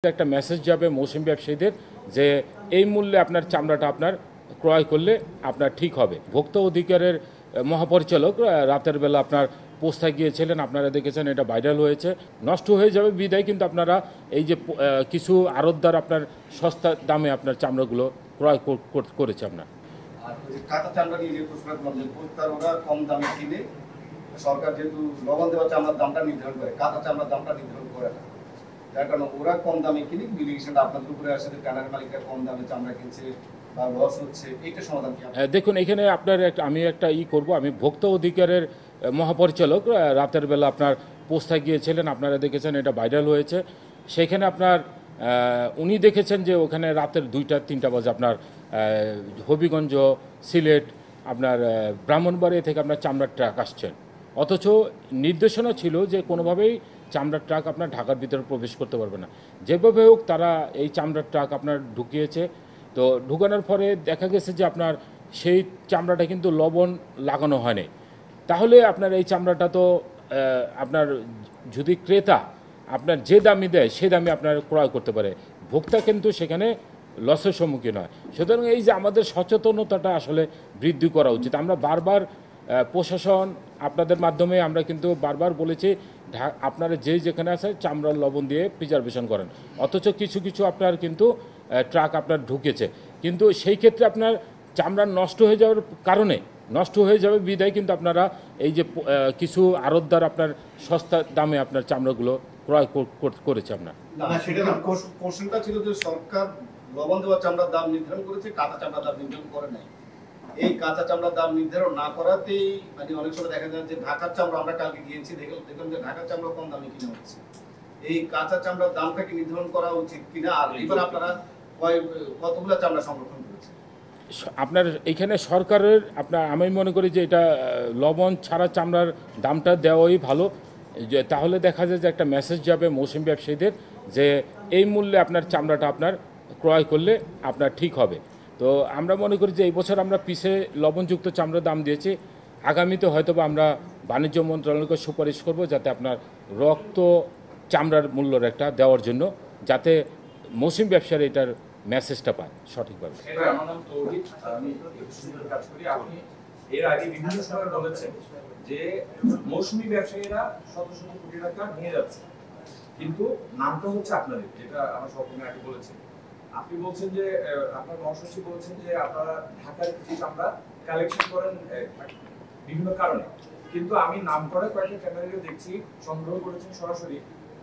একটা মেসেজ যাবে মৌসুমী ব্যবসায়ীদের যে এই মূল্যে আপনার চামড়াটা আপনার ক্রয় করলে আপনার ঠিক হবে। ভোক্তা অধিকারের মহাপরিচালক রাতের বেলা আপনার পোস্টায় গিয়েছিলেন, আপনারা দেখেছেন, এটা ভাইরাল হয়েছে। নষ্ট হয়ে যাবে বিদায় কিন্তু আপনারা এই যে কিছু আড়তদার আপনার সস্তা দামে আপনার চামড়াগুলো ক্রয় করেছে আপনার। আর কাঁচা চামড়া নিয়ে যে প্রশ্ন করলাম, ওরা কম দামে কিনে, সরকার যেহেতু লবণ দেওয়া চামড়ার দামটা নির্ধারণ করে, কাঁচা চামড়ার দামটা নির্ধারণ করে না, যার কারণে ওরা কম দামে কিনে বিলিগেশনটা আপনাদের উপরে আসে, ট্যানারি মালিকরা কম দামে চামড়া কিনছে বা লস হচ্ছে, এইটা সমাধান কি? দেখুন, এখানে আপনার আমি একটা করব, আমি ভোক্তা অধিকারের মহাপরিচালক রাতের বেলা আপনার পোস্টায় গিয়েছিলেন, আপনারা দেখেছেন, এটা ভাইরাল হয়েছে। সেখানে আপনার উনি দেখেছেন যে ওখানে রাতের 2টা-3টা বাজে আপনার হবিগঞ্জ, সিলেট, আপনার ব্রাহ্মণবাড়িয়া থেকে আপনার চামড়ার ট্রাক আসছেন, অথচ নির্দেশনা ছিল যে কোনোভাবেই চামড়ার ট্রাক আপনার ঢাকার ভিতরে প্রবেশ করতে পারবে না। যেভাবে হোক তারা এই চামড়ার ট্রাক আপনার ঢুকিয়েছে। তো ঢুকানোর পরে দেখা গেছে যে আপনার সেই চামড়াটা কিন্তু লবণ লাগানো হয়নি। তাহলে আপনার এই চামড়াটা তো আপনার যদি ক্রেতা আপনার যে দামি দেয় সে দামে আপনার ক্রয় করতে পারে, ভোক্তা কিন্তু সেখানে লসের সম্মুখীন হয়। সুতরাং এই যে আমাদের সচেতনতাটা আসলে বৃদ্ধি করা উচিত। আমরা বারবার প্রশাসন আপনাদের মাধ্যমে আমরা কিন্তু বারবার বলেছি আপনারা যেখানে আছে চামড়ার লবণ দিয়ে প্রিজার্ভেশন করেন, অথচ কিছু কিছু আপনার কিন্তু ট্রাক আপনার ঢুকেছে, কিন্তু সেই ক্ষেত্রে আপনার চামড়া নষ্ট হয়ে যাওয়ার কারণে নষ্ট হয়ে যাবে বিদায় কিন্তু আপনারা এই যে কিছু আড়তদার আপনার সস্তা দামে আপনার চামড়াগুলো ক্রয় করেছে আপনার। কোশ্চেনটা ছিল যে সরকার লবণ দেওয়া চামড়ার দাম নির্ধারণ করেছে, কাঁচা চামড়ার দাম নির্ধারণ করে নাই। এই কাঁচা চামড়ার দাম নির্ধারণ না করাতেই মানে অনেক সময় দেখা যায় যে ঢাকার চামড়া, আমরা কালকে গিয়েছি দেখলাম যে ঢাকার চামড়া কম দামে কিনে হচ্ছে। এই কাঁচা চামড়ার দামটা কি নির্ধারণ করা উচিত কিনা? আর এবার আপনারা কতগুলো চামড়া সংরক্ষণ করেছে? আপনার এখানে সরকারের আপনার আমি মনে করি যে এটা লবণ ছাড়া চামড়ার দামটা দেওয়াই ভালো, যে তাহলে দেখা যায় যে একটা মেসেজ যাবে মৌসুমী ব্যবসায়ীদের যে এই মূল্যে আপনার চামড়াটা আপনার ক্রয় করলে আপনার ঠিক হবে। তো আমরা মনে করি যে এই বছর আমরা পিছে লবণযুক্ত চামড়ার দাম দিয়েছি, আগামীতে হয়তো বা আমরা বাণিজ্য মন্ত্রণালয়কে সুপারিশ করব যাতে আপনার রক্ত চামড়ার মূল্যর একটা দেওয়ার জন্য, যাতে মৌসুমী ব্যবসার এটার মেসেজটা পায় সঠিকভাবে। এর আগে বিভিন্ন সময় বলেছেন যে মৌসুমী ব্যবসায়ীরা শত শত কোটি টাকা নিয়ে যাচ্ছে, কিন্তু নামটা হচ্ছে আপনাদের, যেটা আমার সবসময় আগে বলেছেন। আপনি বলছেন যে আপনার মহাসচিব বলছেন যে আপনারা ঢাকার কিছু চামড়া কালেকশন করেন বিভিন্ন কারণে, কিন্তু আমি নাম করা কয়েকটা চ্যানেলে দেখছি সংগ্রহ করেছেন সরাসরি।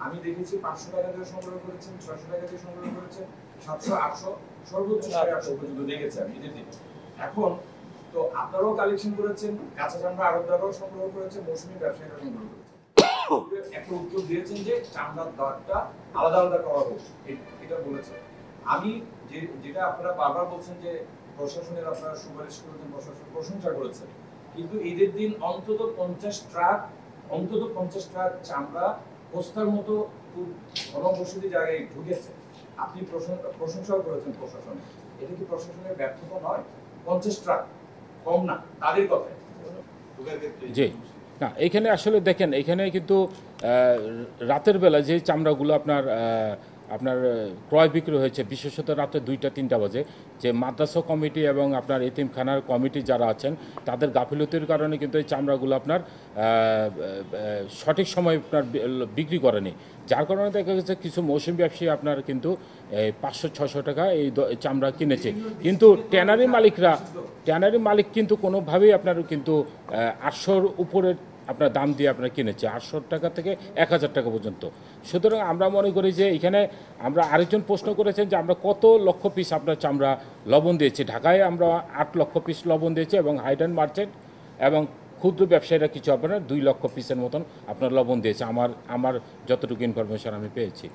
আমি দেখেছি 500 টাকা দিয়ে সংগ্রহ করেছেন, 600 টাকা দিয়ে সংগ্রহ করেছেন, 700, 800, সর্বোচ্চ 850 পর্যন্ত দেখেছি আমি নিজে থেকে। এখন তো আপনারাও কালেকশন করেছেন, কাঁচা চামড়া আড়তদাররাও সংগ্রহ করেছেন, মৌসুমী ব্যবসায়ীরা সংগ্রহ করেছেন। একটা উত্তর দিয়েছেন যে চামড়ার দরটা আলাদা আলাদা করা হোক, এটা বলেছেন। আমি যেটা আপনারা বারবার বলছেন যে প্রশাসনের আপনারা সুপারিশ করেছেন, প্রশাসন প্রশংসা করেছেন, কিন্তু ঈদের দিন অন্তত 50 ট্রাক চামড়া বস্তার মতো খুব ঘনবসতি জায়গায় ঢুকেছে। আপনি প্রশংসাও করেছেন প্রশাসন, এটা কি প্রশাসনের ব্যর্থতা নয়? 50 ট্রাক কম না তাদের কথায়। জি না, এখানে আসলে দেখেন, এখানে কিন্তু রাতের বেলা যে চামড়াগুলো আপনার আপনার ক্রয় বিক্রি হয়েছে, বিশেষত রাতে 2টা-3টা বাজে, যে মাদ্রাসা কমিটি এবং আপনার এতিমখানার কমিটি যারা আছেন তাদের গাফিলতির কারণে কিন্তু এই চামড়াগুলো আপনার সঠিক সময় আপনার বিক্রি করেনি, যার কারণে দেখা গেছে কিছু মৌসুমী ব্যবসায়ী আপনার কিন্তু 500-600 টাকা এই চামড়া কিনেছে, কিন্তু ট্যানারি মালিক কিন্তু কোনোভাবেই আপনার কিন্তু 800-র উপরের আপনার দাম দিয়ে আপনার কিনেছে, 800 টাকা থেকে 1000 টাকা পর্যন্ত। সুতরাং আমরা মনে করি যে এখানে আমরা আরেকজন প্রশ্ন করেছেন যে আমরা কত লক্ষ পিস আপনার চামড়া লবণ দিয়েছি। ঢাকায় আমরা 8 লক্ষ পিস লবণ দিয়েছি এবং হাইডেন মার্চেন্ট এবং ক্ষুদ্র ব্যবসায়ীরা কিছু আপনার 2 লক্ষ পিসের মতন আপনার লবণ দিয়েছে, আমার যতটুকু ইনফরমেশন আমি পেয়েছি।